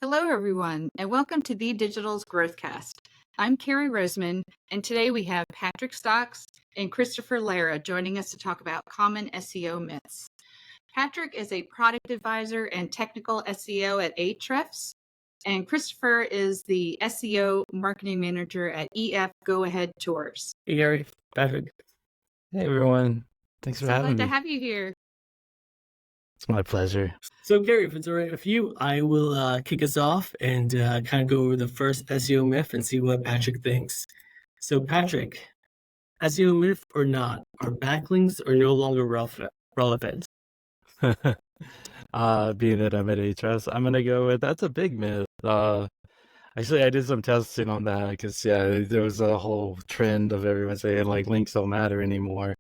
Hello, everyone, and welcome to TheeDigital's GrowthCast. I'm Carrie Roseman, and today we have Patrick Stox and Christopher Lara joining us to talk about common SEO myths. Patrick is a product advisor and technical SEO at Ahrefs, and Christopher is the SEO marketing manager at EF Go Ahead Tours. Hey, Gary, Patrick. Hey, everyone. Thanks for So having glad me. to have you here. It's my pleasure. So, Gary, if it's all right with you, I will kick us off and kind of go over the first SEO myth and see what Patrick thinks. So, Patrick, SEO myth or not, are backlinks are no longer relevant? Being that I'm at Ahrefs, I'm gonna go with that's a big myth. Actually, I did some testing on that because there was a whole trend of everyone saying like links don't matter anymore.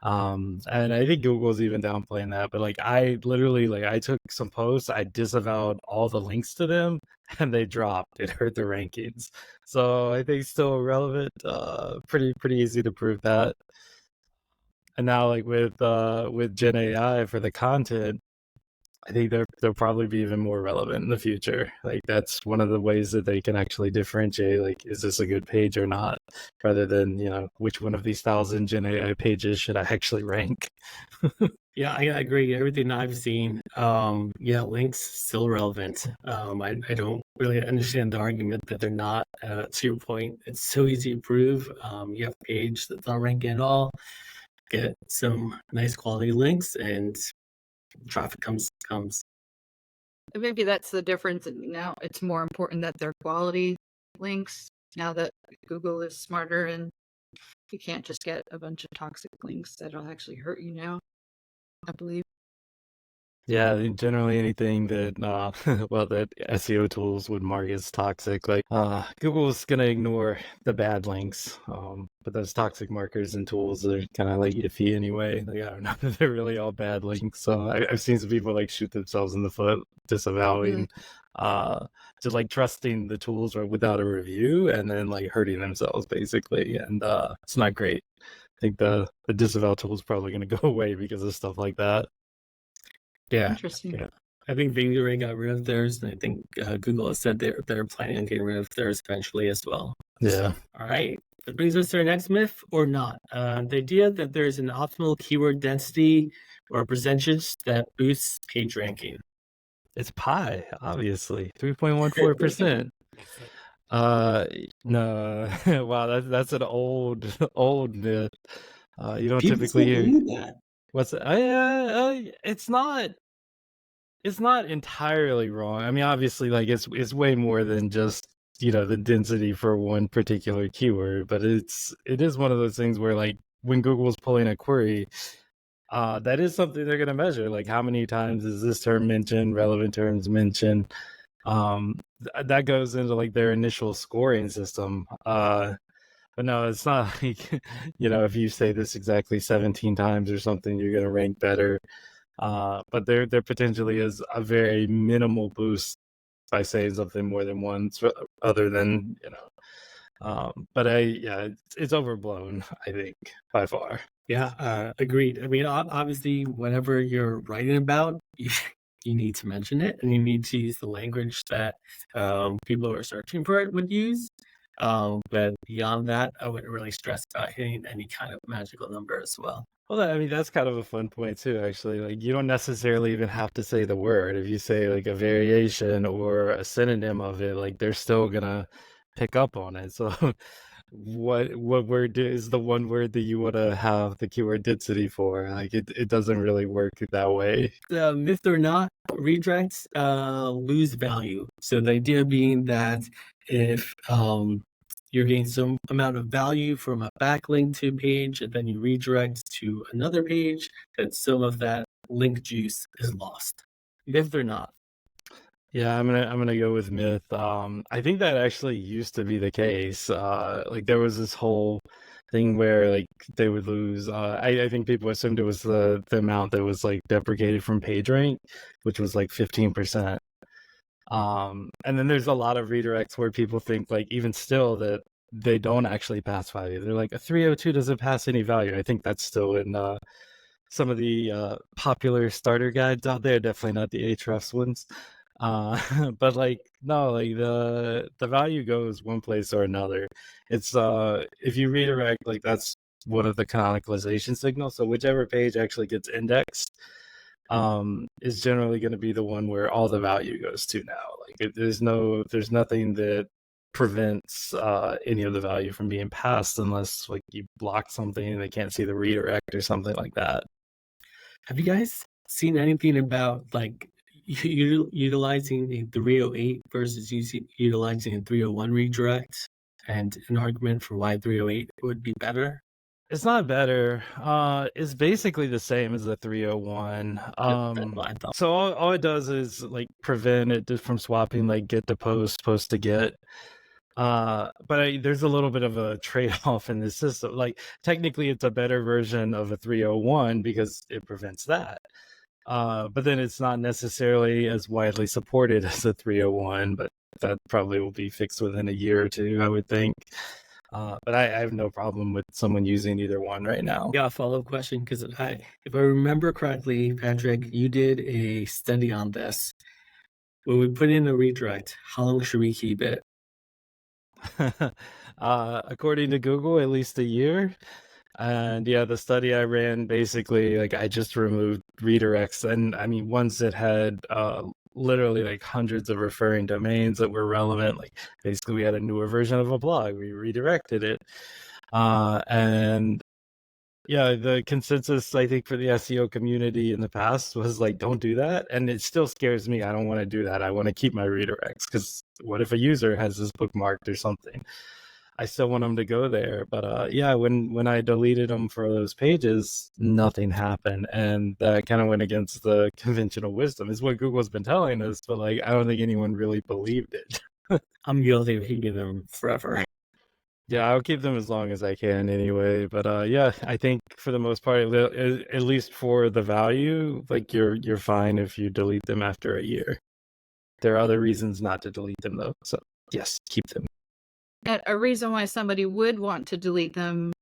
And I think Google's even downplaying that, but like I literally I took some posts, I disavowed all the links to them, and they dropped. It hurt the rankings. So I think still relevant. Pretty easy to prove that. And now like with Gen AI for the content, I think they'll probably be even more relevant in the future. Like that's one of the ways that they can actually differentiate, like, is this a good page or not, rather than, which one of these 1,000 Gen AI pages should I actually rank? Yeah, I agree. Everything I've seen, links still relevant. I don't really understand the argument that they're not. To your point, it's so easy to prove. You have a page that's not ranking at all, get some nice quality links, and traffic comes. Maybe that's the difference. Now it's more important that they're quality links now that Google is smarter and you can't just get a bunch of toxic links that'll actually hurt you now, I believe. Yeah, generally anything that that SEO tools would mark as toxic, like Google's gonna ignore the bad links, but those toxic markers and tools are kind of like iffy anyway. Like I don't know if they're really all bad links. So I've seen some people like shoot themselves in the foot disavowing, just like trusting the tools without a review and then like hurting themselves basically, and it's not great. I think the disavow tool is probably gonna go away because of stuff like that. Yeah. Interesting. Yeah. I think they already got rid of theirs, and I think Google has said they're planning on getting rid of theirs eventually as well. Yeah. All right. That brings us to our next myth or not. The idea that there's an optimal keyword density or percentage that boosts page ranking. It's pi, obviously, 3.14%. No, wow, that's an old myth. You don't People typically hear believe that. what's it's not entirely wrong. I mean, obviously, like it's way more than just the density for one particular keyword, but it is one of those things where like when Google's pulling a query, that is something they're going to measure. Like how many times is this term mentioned, relevant terms mentioned. That goes into like their initial scoring system. But no, it's not like, if you say this exactly 17 times or something, you're going to rank better. But there potentially is a very minimal boost by saying something more than once, other than, but it's overblown, I think, by far. Yeah, agreed. I mean, obviously, whatever you're writing about, you need to mention it, and you need to use the language that people who are searching for it would use. But beyond that, I wouldn't really stress about hitting any kind of magical number as well. Well, I mean, that's kind of a fun point too, actually. Like, you don't necessarily even have to say the word. If you say like a variation or a synonym of it, like they're still gonna pick up on it. So what word is the one word that you want to have the keyword density for? Like it doesn't really work that way. Myth or not, redirects lose value. So the idea being that if you're getting some amount of value from a backlink to a page, and then you redirect to another page, that some of that link juice is lost. Myth or not? Yeah, I'm gonna go with myth. I think that actually used to be the case. Like there was this whole thing where like they would lose. I think people assumed it was the amount that was like deprecated from PageRank, which was like 15%. And then there's a lot of redirects where people think like even still that they don't actually pass value. They're like a 302 doesn't pass any value. I think that's still in some of the popular starter guides out there. Definitely not the Ahrefs ones. But like no, like the value goes one place or another. It's if you redirect, like that's one of the canonicalization signals. So whichever page actually gets indexed is generally going to be the one where all the value goes to now. Like there's nothing that prevents any of the value from being passed unless like you block something and they can't see the redirect or something like that. Have you guys seen anything about like utilizing a 308 versus utilizing a 301 redirect, and an argument for why 308 would be better? It's not better. It's basically the same as the 301. That's what I thought. So all it does is like prevent it from swapping like get to post, post to get. But there's a little bit of a trade-off in this system. Like technically it's a better version of a 301 because it prevents that. But then it's not necessarily as widely supported as a 301, but that probably will be fixed within a year or two, I would think. But I have no problem with someone using either one right now. Yeah, a follow-up question, because if I remember correctly, Patrick, you did a study on this. When we put in a redirect, how long should we keep it? According to Google, at least a year. And yeah, the study I ran, basically, like I just removed redirects, and I mean ones that had literally like hundreds of referring domains that were relevant. Like basically, we had a newer version of a blog, we redirected it, and yeah, the consensus I think for the SEO community in the past was like, don't do that, and it still scares me. I don't want to do that. I want to keep my redirects because what if a user has this bookmarked or something? I still want them to go there. But yeah, when I deleted them for those pages, nothing happened. And that kind of went against the conventional wisdom. Is what Google's been telling us, but like I don't think anyone really believed it. I'm guilty of keeping them forever. Yeah, I'll keep them as long as I can anyway. But yeah, I think for the most part, at least for the value, like you're fine if you delete them after a year. There are other reasons not to delete them though. So yes, keep them. A reason why somebody would want to delete them,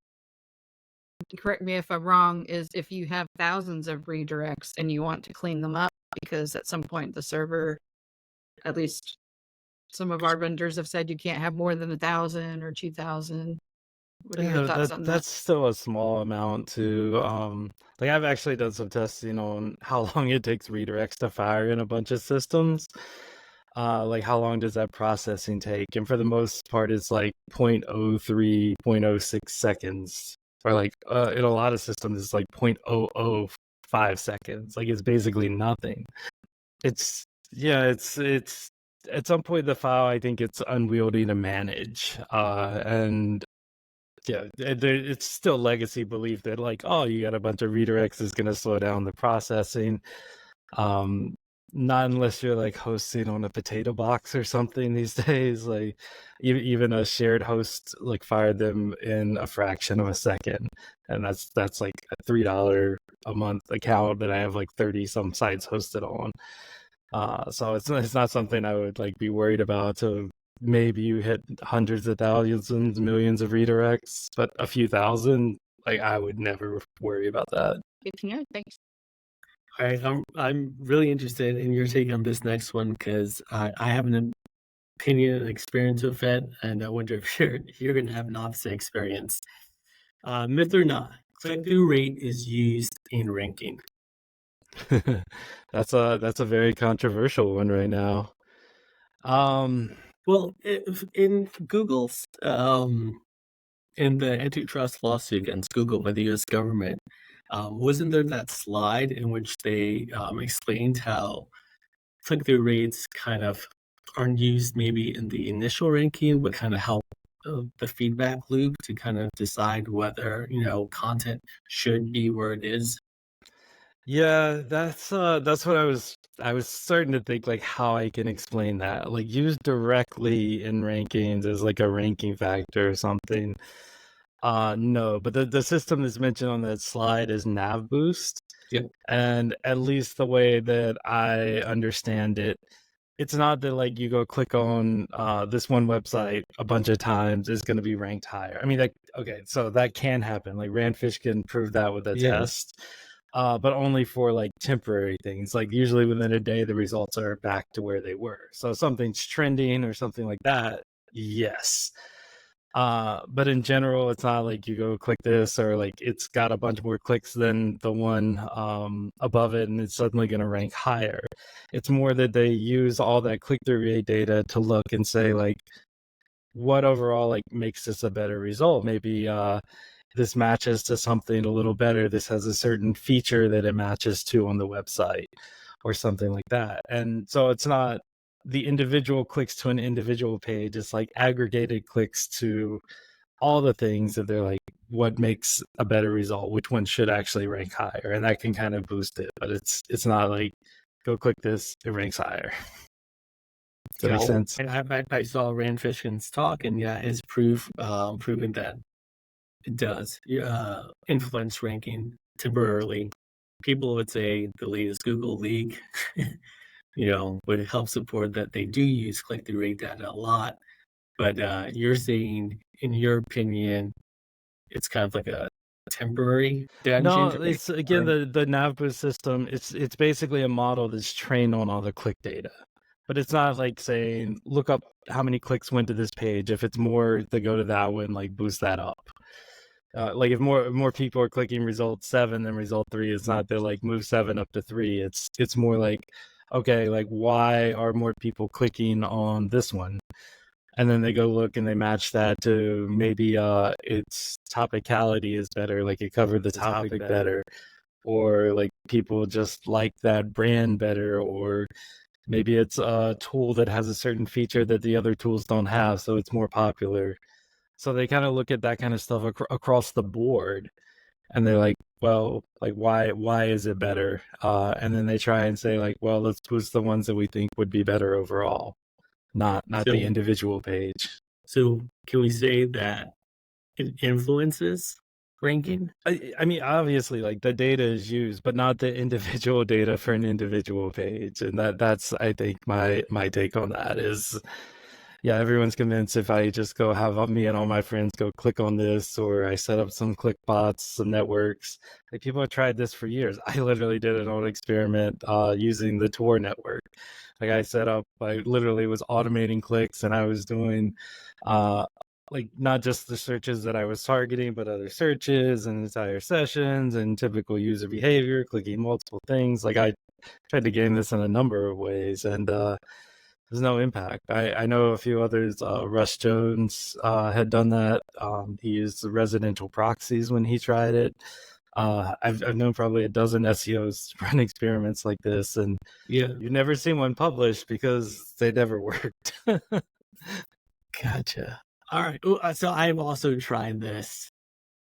correct me if I'm wrong, is if you have thousands of redirects and you want to clean them up, because at some point the server, at least some of our vendors have said you can't have more than 1,000 or 2,000. What are your thoughts on that? That's still a small amount to like I've actually done some testing on how long it takes redirects to fire in a bunch of systems. Like how long does that processing take? And for the most part it's like 0.03, 0.06 seconds. Or like in a lot of systems it's like 0.005 seconds. Like it's basically nothing. It's at some point the file I think it's unwieldy to manage. And yeah, it's still legacy belief that like, oh, you got a bunch of redirects is going to slow down the processing. Not unless you're like hosting on a potato box or something these days. Like even a shared host like fired them in a fraction of a second, and that's like a $3 a month account that I have like 30 some sites hosted on. So it's not something I would like be worried about. So maybe you hit hundreds of thousands, millions of redirects, but a few thousand, like I would never worry about that. Good to know. Thanks. All right, I'm really interested in your take on this next one, because I have an opinion and experience with it, and I wonder if you're going to have an opposite experience. Myth or not, click-through rate is used in ranking. That's a very controversial one right now. Well, in Google's in the antitrust lawsuit against Google by the U.S. government, wasn't there that slide in which they explained how click-through rates kind of aren't used maybe in the initial ranking, but kind of help the feedback loop to kind of decide whether content should be where it is? Yeah, that's what I was starting to think like how I can explain that. Like used directly in rankings as like a ranking factor or something. No, but the system that's mentioned on that slide is nav boost. Yep. And at least the way that I understand it, it's not that like you go click on this one website a bunch of times is going to be ranked higher. I mean, like, okay, so that can happen. Like Randfish can prove that with a test. but only for like temporary things. Like usually within a day, the results are back to where they were. So if something's trending or something like that, yes. But in general, it's not like you go click this or like it's got a bunch more clicks than the one above it and it's suddenly going to rank higher. It's more that they use all that click-through rate data to look and say like, what overall like makes this a better result? Maybe this matches to something a little better. This has a certain feature that it matches to on the website or something like that. And so it's not the individual clicks to an individual page. It's like aggregated clicks to all the things that they're like, what makes a better result? Which one should actually rank higher? And that can kind of boost it, but it's not like go click this, it ranks higher. Does that make sense? I saw Rand Fishkin's talk, and yeah, it's proven that it does influence ranking temporarily. People would say the latest Google leak, would help support that they do use click-through rate data a lot. But you're saying, in your opinion, it's kind of like a temporary data No, change? it's again the NavBoost system. It's basically a model that's trained on all the click data, but it's not like saying look up how many clicks went to this page. If it's more to go to that one, like boost that up. Like if more people are clicking result 7 than result 3, it's not that like move 7 up to 3. It's more like okay, like why are more people clicking on this one? And then they go look and they match that to maybe its topicality is better, like it covered the topic better, or like people just like that brand better, or maybe it's a tool that has a certain feature that the other tools don't have, so it's more popular. So they kind of look at that kind of stuff across the board, and they're like, well, like why is it better? And then they try and say like, well, let's boost the ones that we think would be better overall, not the individual page. So can we say that it influences ranking? I mean, obviously, like the data is used, but not the individual data for an individual page, and that's I think my take on that is, yeah, everyone's convinced if I just go have me and all my friends go click on this, or I set up some click bots, some networks. Like people have tried this for years. I literally did an old experiment using the Tor network. Like I literally was automating clicks, and I was doing like not just the searches that I was targeting, but other searches and entire sessions and typical user behavior, clicking multiple things. Like I tried to game this in a number of ways, and there's no impact. I know a few others. Russ Jones had done that. He used the residential proxies when he tried it. I've known probably a dozen SEOs run experiments like this, and you've never seen one published because they never worked. Gotcha. All right. So I've also tried this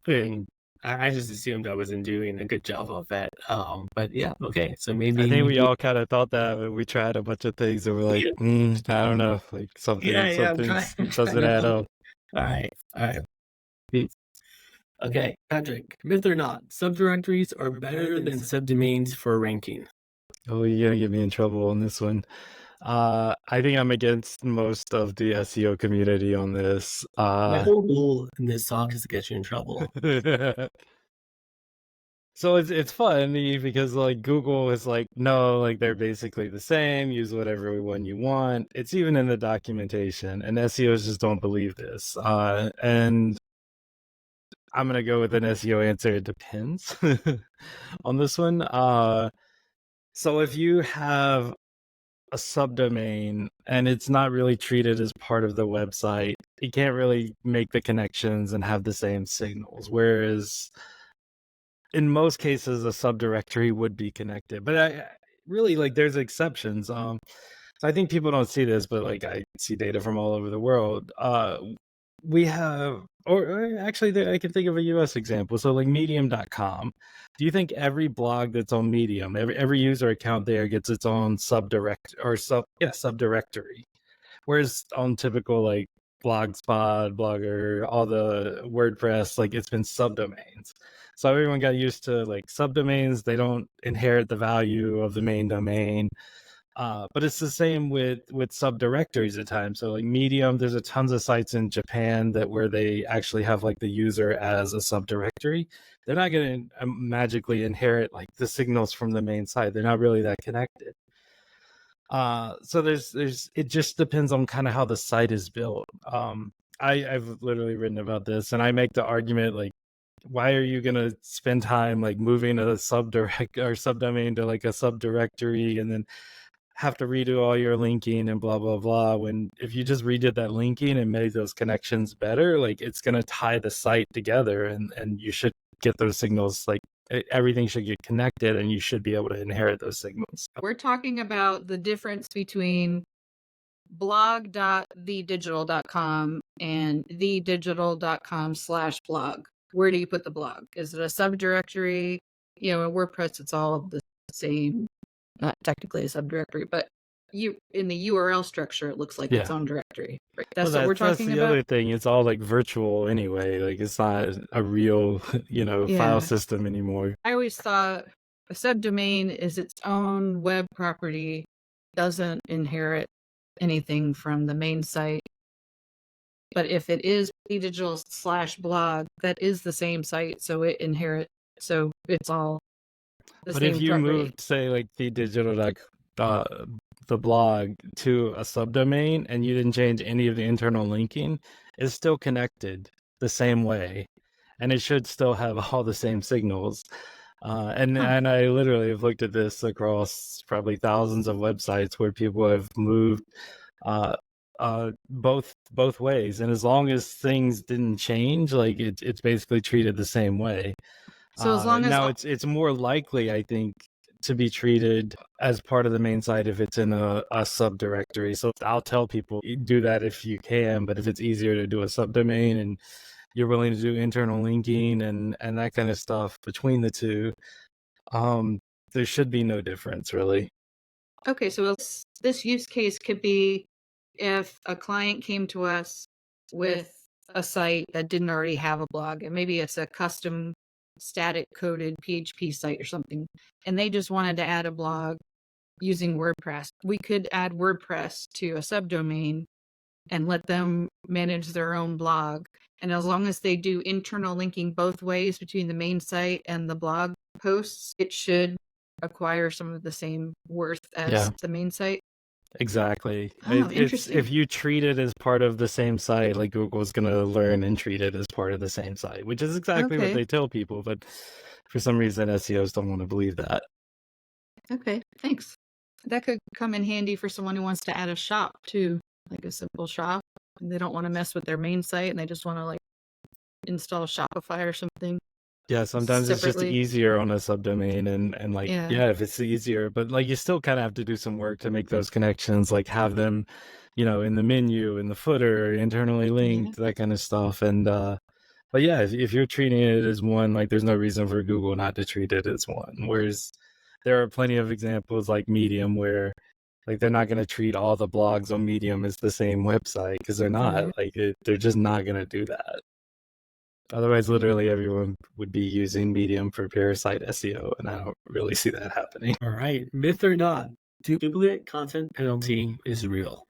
thing. I just assumed I wasn't doing a good job of it. But yeah, okay. So maybe I think we all kind of thought that when we tried a bunch of things and we're like, I don't know, like something doesn't add up. All right. Okay, Patrick, myth or not, subdirectories are better than subdomains for ranking. Oh, you're gonna get me in trouble on this one. I think I'm against most of the SEO community on this. My whole goal in this talk is to get you in trouble. So it's funny because like Google is like, no, like they're basically the same. Use whatever one you want. It's even in the documentation, and SEOs just don't believe this. And I'm gonna go with an SEO answer. It depends on this one. So if you have a subdomain and it's not really treated as part of the website, you can't really make the connections and have the same signals. Whereas in most cases, a subdirectory would be connected. But I really like there's exceptions. So I think people don't see this, but like I see data from all over the world. We have, or actually, I can think of a US example. So like medium.com. Do you think every blog that's on Medium, every user account there gets its own subdirectory? Whereas on typical like Blogspot, Blogger, all the WordPress, like it's been subdomains. So everyone got used to like subdomains. They don't inherit the value of the main domain. But it's the same with subdirectories at times. So like Medium, there's a tons of sites in Japan that where they actually have like the user as a subdirectory. They're not going to magically inherit like the signals from the main site. They're not really that connected. So there's it just depends on kind of how the site is built. I've literally written about this, and I make the argument like, why are you gonna spend time like moving a subdomain to like a subdirectory and then have to redo all your linking and blah blah blah, when if you just redid that linking and made those connections better, like it's gonna tie the site together, and you should get those signals, like everything should get connected and you should be able to inherit those signals. We're talking about the difference between blog.thedigital.com and thedigital.com/blog. Where do you put the blog? Is it a subdirectory? In WordPress, it's all the same. Not technically a subdirectory, but in the URL structure, it looks like its own directory. Right? That's what we're talking that's the other thing. It's all like virtual anyway. Like it's not a real, file system anymore. I always thought a subdomain is its own web property, doesn't inherit anything from the main site. But if it is TheeDigital/blog, that is the same site, so it inherits. So it's all the But same if you property. moved, say, like TheeDigital, the blog to a subdomain, and you didn't change any of the internal linking, it's still connected the same way, and it should still have all the same signals. And I literally have looked at this across probably thousands of websites where people have moved both ways, and as long as things didn't change, like it's basically treated the same way. So as long as now it's more likely, I think, to be treated as part of the main site if it's in a subdirectory. So I'll tell people, do that if you can, but if it's easier to do a subdomain and you're willing to do internal linking and that kind of stuff between the two, there should be no difference, really. Okay, so this use case could be if a client came to us with a site that didn't already have a blog, and maybe it's a custom static coded PHP site or something, and they just wanted to add a blog using WordPress. We could add WordPress to a subdomain and let them manage their own blog. And as long as they do internal linking both ways between the main site and the blog posts, it should acquire some of the same worth as the main site. Exactly. Interesting. If you treat it as part of the same site, like Google's going to learn and treat it as part of the same site, which is exactly what they tell people. But for some reason, SEOs don't want to believe that. Okay, thanks. That could come in handy for someone who wants to add a shop too, like a simple shop. And they don't want to mess with their main site and they just want to like install Shopify or something. Yeah, sometimes it's just easier on a subdomain and like, if it's easier, but like you still kind of have to do some work to make those connections, like have them, in the menu, in the footer, internally linked, that kind of stuff. And, but yeah, if you're treating it as one, like there's no reason for Google not to treat it as one. Whereas there are plenty of examples like Medium where like they're not going to treat all the blogs on Medium as the same website because they're not, they're just not going to do that. Otherwise, literally everyone would be using Medium for parasite SEO, and I don't really see that happening. All right, myth or not, duplicate content penalty is real.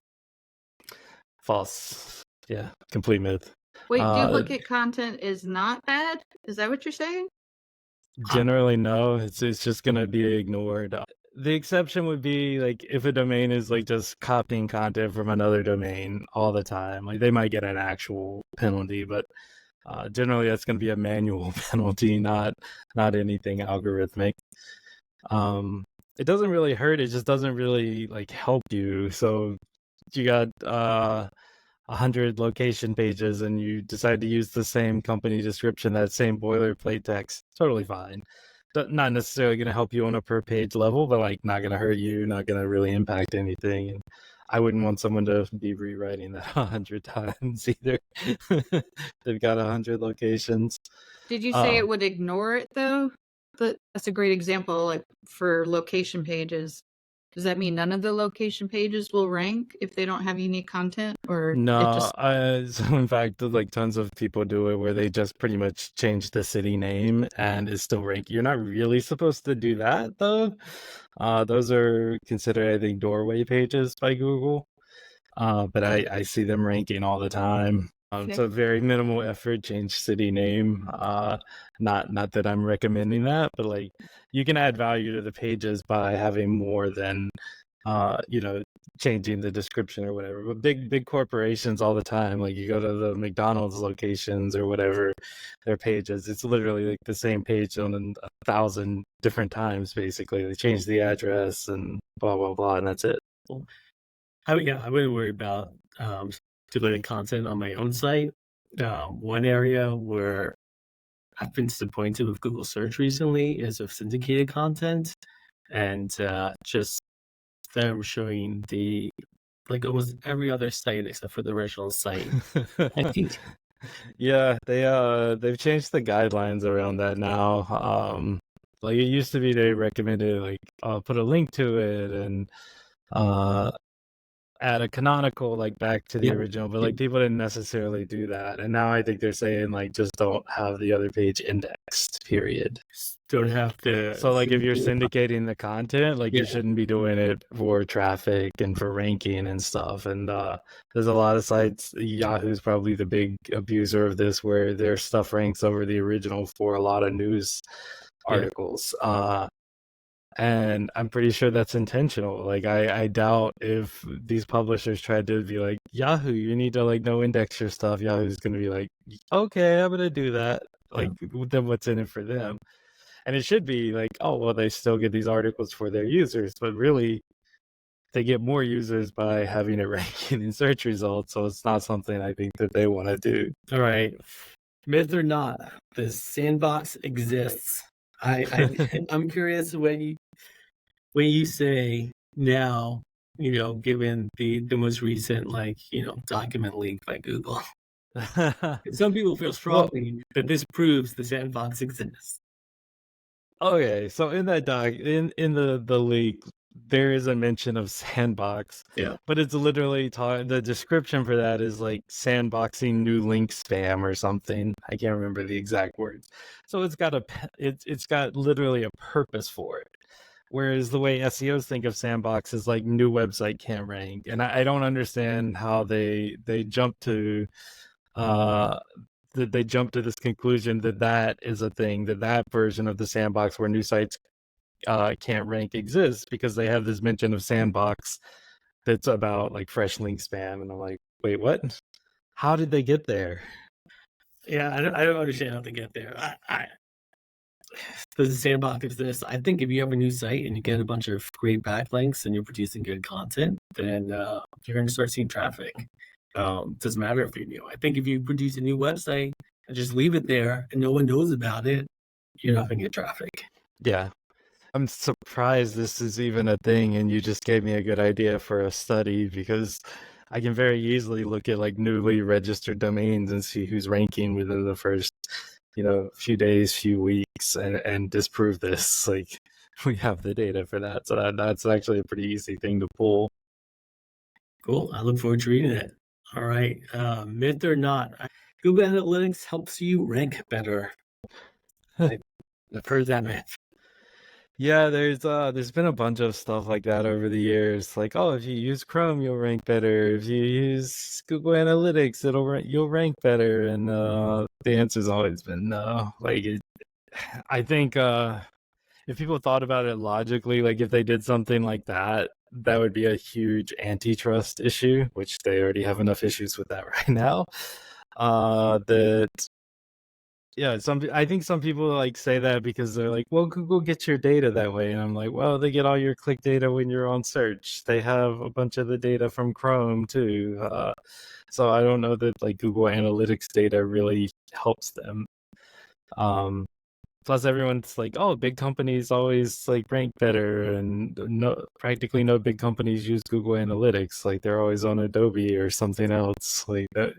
False. Yeah, complete myth. Wait, duplicate content is not bad? Is that what you're saying? Generally, no. It's just going to be ignored. The exception would be like if a domain is like just copying content from another domain all the time, like they might get an actual penalty, but generally that's going to be a manual penalty, not anything algorithmic. It doesn't really hurt. It just doesn't really like help you. So you got 100 location pages and you decide to use the same company description, that same boilerplate text, totally fine. Not necessarily going to help you on a per page level, but like not going to hurt you, not going to really impact anything. And I wouldn't want someone to be rewriting that 100 times either. They've got 100 locations. Did you say it would ignore it though? That's a great example, like for location pages. Does that mean none of the location pages will rank if they don't have unique content, or it No, just so in fact, like tons of people do it where they just pretty much change the city name and it's still ranking. You're not really supposed to do that though. Those are considered, I think, doorway pages by Google. But I see them ranking all the time. Okay. So very minimal effort, change city name. Not that I'm recommending that, but like you can add value to the pages by having more than changing the description or whatever. But big corporations all the time, like you go to the McDonald's locations or whatever, their pages, it's literally like the same page on 1,000 different times. Basically, they change the address and blah blah blah, and that's it. I wouldn't worry about duplicating content on my own site. One area where I've been disappointed with Google search recently is of syndicated content, and just them showing the like almost every other site except for the original site. I think Yeah, they've changed the guidelines around that now. Like it used to be they recommended like put a link to it and add a canonical like back to the Yeah. original, but like people didn't necessarily do that. And now I think they're saying like just don't have the other page indexed, period. don't have to. So like if you're syndicating the content, like Yeah. you shouldn't be doing it for traffic and for ranking and stuff. And there's a lot of sites, Yahoo's probably the big abuser of this, where their stuff ranks over the original for a lot of news articles. And I'm pretty sure that's intentional. Like I doubt if these publishers tried to be like, Yahoo, you need to like no index your stuff, Yahoo's gonna be like, okay, I'm gonna do that. Like then what's in it for them? And it should be like, oh well, they still get these articles for their users, but really they get more users by having it ranking in search results. So it's not something I think that they want to do. All right, myth or not, the Sandbox exists. I'm curious when you say now, given the most recent document leak by Google, some people feel strongly that this proves the Sandbox exists. Okay, so in that in the leak, there is a mention of Sandbox. Yeah. But it's literally the description for that is like sandboxing new link spam or something. I can't remember the exact words. So it's got literally a purpose for it. Whereas the way SEOs think of Sandbox is like new website can't rank, and I don't understand how they jump to that they jump to this conclusion that is a thing, that version of the Sandbox where new sites can't rank exists, because they have this mention of Sandbox that's about like fresh link spam, and I'm like, wait, what? How did they get there? Yeah, I don't understand how they get there. Does the Sandbox exist? I think if you have a new site and you get a bunch of great backlinks and you're producing good content, then you're going to start seeing traffic. Doesn't matter if you're new. I think if you produce a new website and just leave it there and no one knows about it, you're not going to get traffic. Yeah. I'm surprised this is even a thing, and you just gave me a good idea for a study, because I can very easily look at like newly registered domains and see who's ranking within the first, few days, few weeks, and disprove this. Like we have the data for that, so that's actually a pretty easy thing to pull. Cool. I look forward to reading it. All right. Myth or not, Google Analytics helps you rank better. I've heard that myth. Yeah, there's been a bunch of stuff like that over the years. Like, oh, if you use Chrome, you'll rank better. If you use Google Analytics, you'll rank better. And the answer's always been no. Like, I think if people thought about it logically, like if they did something like that, that would be a huge antitrust issue, which they already have enough issues with that right now. I think some people like say that because they're like, well, Google gets your data that way. And I'm like, well, they get all your click data when you're on search. They have a bunch of the data from Chrome too. So I don't know that like Google Analytics data really helps them. Plus everyone's like, oh, big companies always like rank better, and practically no big companies use Google Analytics. Like they're always on Adobe or something else like that.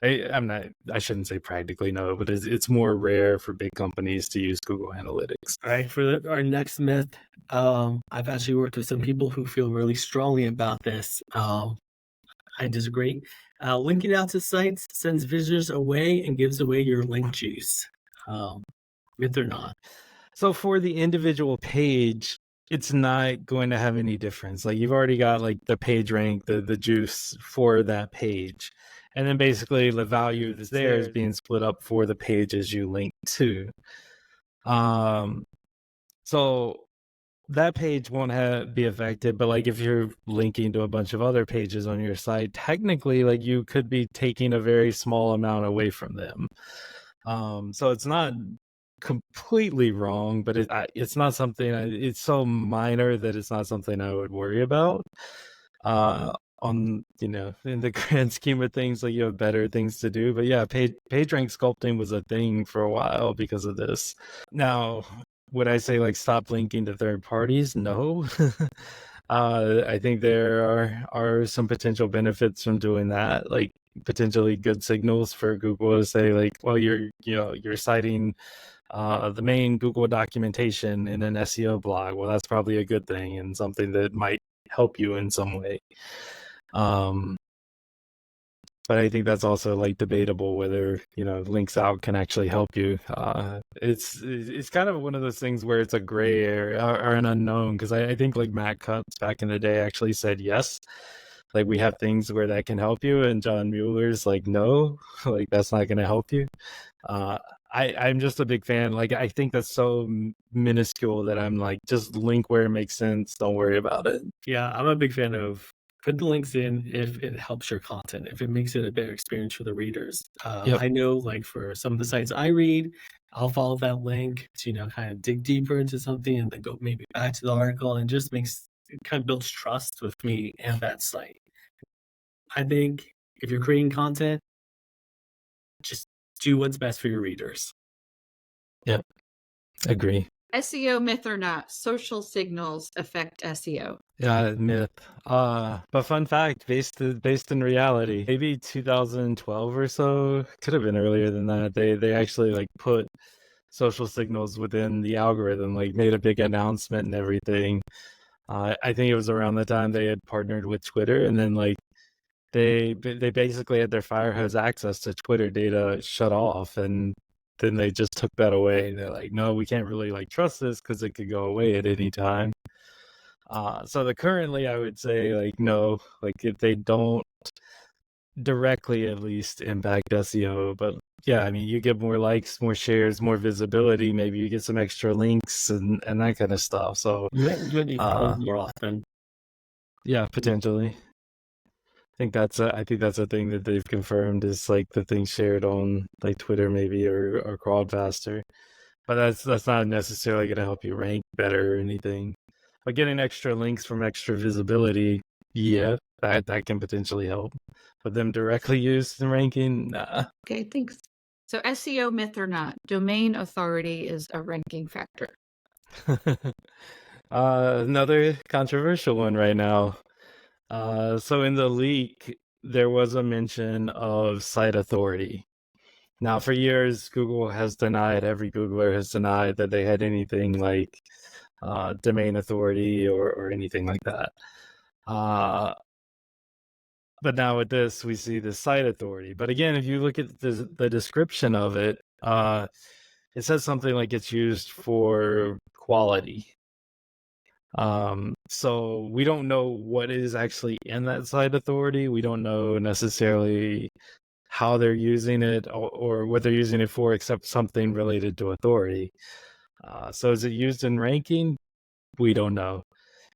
I shouldn't say practically no, but it's more rare for big companies to use Google Analytics. All right, for our next myth, I've actually worked with some people who feel really strongly about this. I disagree. Linking out to sites sends visitors away and gives away your link juice. Myth or not? So for the individual page, it's not going to have any difference. Like you've already got like the page rank, the juice for that page. And then basically the value that's there is being split up for the pages you link to. So that page won't be affected, but like if you're linking to a bunch of other pages on your site, technically like you could be taking a very small amount away from them. So it's not completely wrong, but it's not something, it's so minor that it's not something I would worry about. On, in the grand scheme of things, like you have better things to do. But yeah, page rank sculpting was a thing for a while because of this. Now, would I say like stop linking to third parties? No. I think there are some potential benefits from doing that, like potentially good signals for Google to say like, well, you're citing the main Google documentation in an SEO blog. Well, that's probably a good thing and something that might help you in some way. But I think that's also like debatable whether links out can actually help you. It's kind of one of those things where it's a gray area or an unknown, because I think like Matt Cutts back in the day actually said yes, like we have things where that can help you, and John Mueller's like no, like that's not going to help you. I'm just a big fan. Like I think that's so minuscule that I'm like, just link where it makes sense. Don't worry about it. Yeah, I'm a big fan of put the links in if it helps your content, if it makes it a better experience for the readers. Yep. I know like for some of the sites I read, I'll follow that link to, kind of dig deeper into something and then go maybe back to the article, and just it kind of builds trust with me and that site. I think if you're creating content, just do what's best for your readers. Yep. Agree. SEO myth or not, social signals affect SEO. Yeah, myth. But fun fact, based in reality, maybe 2012 or so, could have been earlier than that. They actually like put social signals within the algorithm, like made a big announcement and everything. I think it was around the time they had partnered with Twitter, and then like they basically had their firehose access to Twitter data shut off, and then they just took that away. They're like, no, we can't really like trust this because it could go away at any time. So currently I would say like no, like if they don't directly at least impact SEO, but yeah, I mean you get more likes, more shares, more visibility, maybe you get some extra links and that kind of stuff. So more often. Yeah, potentially. I think that's a thing that they've confirmed is like the thing shared on like Twitter maybe or crawled faster. But that's not necessarily going to help you rank better or anything. But getting extra links from extra visibility, yeah, that can potentially help. But them directly used in ranking, nah. Okay, thanks. So SEO myth or not, domain authority is a ranking factor. Another controversial one right now. So in the leak, there was a mention of site authority. Now, for years, every Googler has denied that they had anything like domain authority or anything like that. But now with this, we see the site authority. But again, if you look at the description of it, it says something like it's used for quality. So we don't know what is actually in that site authority. We don't know necessarily how they're using it or what they're using it for, except something related to authority. So is it used in ranking? We don't know.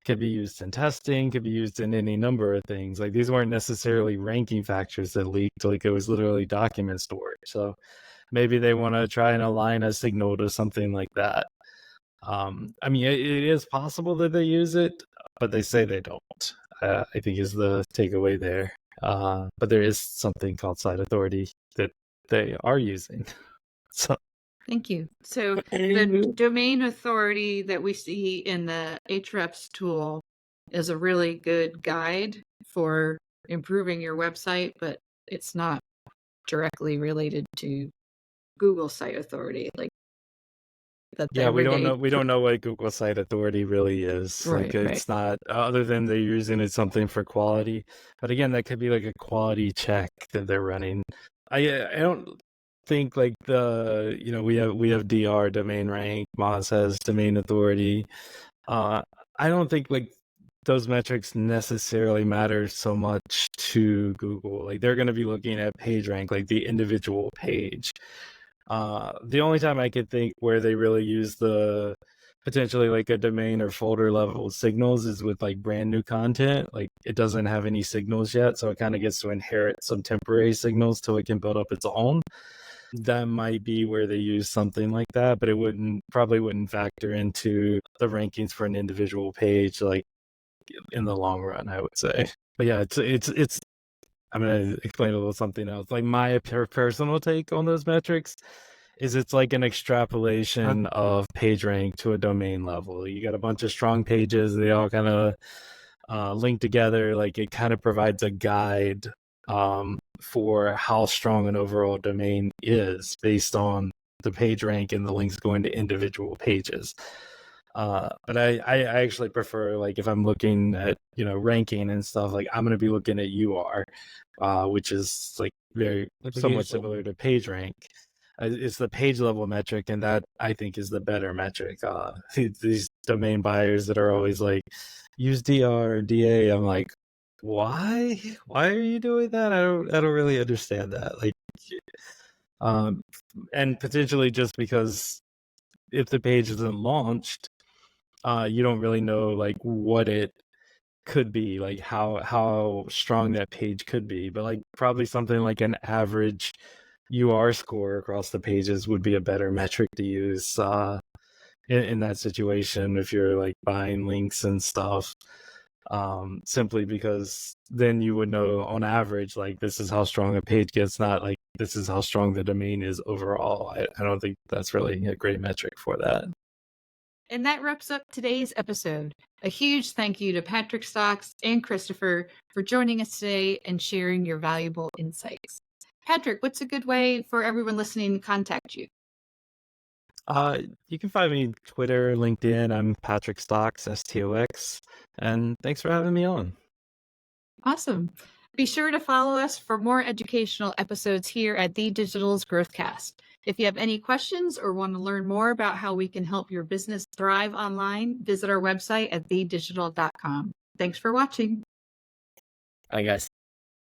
Could be used in testing, could be used in any number of things. Like these weren't necessarily ranking factors that leaked, like it was literally document storage. So maybe they want to try and align a signal to something like that. I mean, it is possible that they use it, but they say they don't. I think is the takeaway there. But there is something called site authority that they are using. So thank you. So the domain authority that we see in the Ahrefs tool is a really good guide for improving your website, but it's not directly related to Google site authority, like that the Yeah, we don't everyday. know. We don't know what Google Site Authority really is. Right, Like, it's not other than they're using it something for quality. But again, that could be like a quality check that they're running. I don't think like we have DR domain rank, Moz has domain authority. I don't think like those metrics necessarily matter so much to Google. Like, they're going to be looking at page rank, like the individual page. The only time I could think where they really use the potentially like a domain or folder level signals is with like brand new content. Like, it doesn't have any signals yet, so it kind of gets to inherit some temporary signals till it can build up its own. That might be where they use something like that, but it probably wouldn't factor into the rankings for an individual page, like in the long run, I would say. But yeah, it's I'm gonna explain a little something else. Like, my personal take on those metrics is it's like an extrapolation of PageRank to a domain level. You got a bunch of strong pages; they all kind of link together. Like, it kind of provides a guide for how strong an overall domain is based on the page rank and the links going to individual pages. But I actually prefer, like, if I'm looking at ranking and stuff, like, I'm gonna be looking at UR, which is like very somewhat similar to page rank. It's the page level metric, and that I think is the better metric. These domain buyers that are always like, use DR or DA, I'm like, why? Why are you doing that? I don't really understand that. Like, and potentially just because if the page isn't launched, you don't really know like what it could be, like how strong that page could be. But like, probably something like an average UR score across the pages would be a better metric to use in that situation if you're like buying links and stuff. Simply because then you would know on average, like, this is how strong a page gets, not like this is how strong the domain is overall. I don't think that's really a great metric for that. And that wraps up today's episode. A huge thank you to Patrick Stox and Christopher for joining us today and sharing your valuable insights. Patrick, what's a good way for everyone listening to contact you? You can find me on Twitter, LinkedIn. I'm Patrick Stox, STOX, and thanks for having me on. Awesome. Be sure to follow us for more educational episodes here at TheeDigital's GrowthCast. If you have any questions or want to learn more about how we can help your business thrive online, visit our website at TheeDigital.com. Thanks for watching. Bye, guys.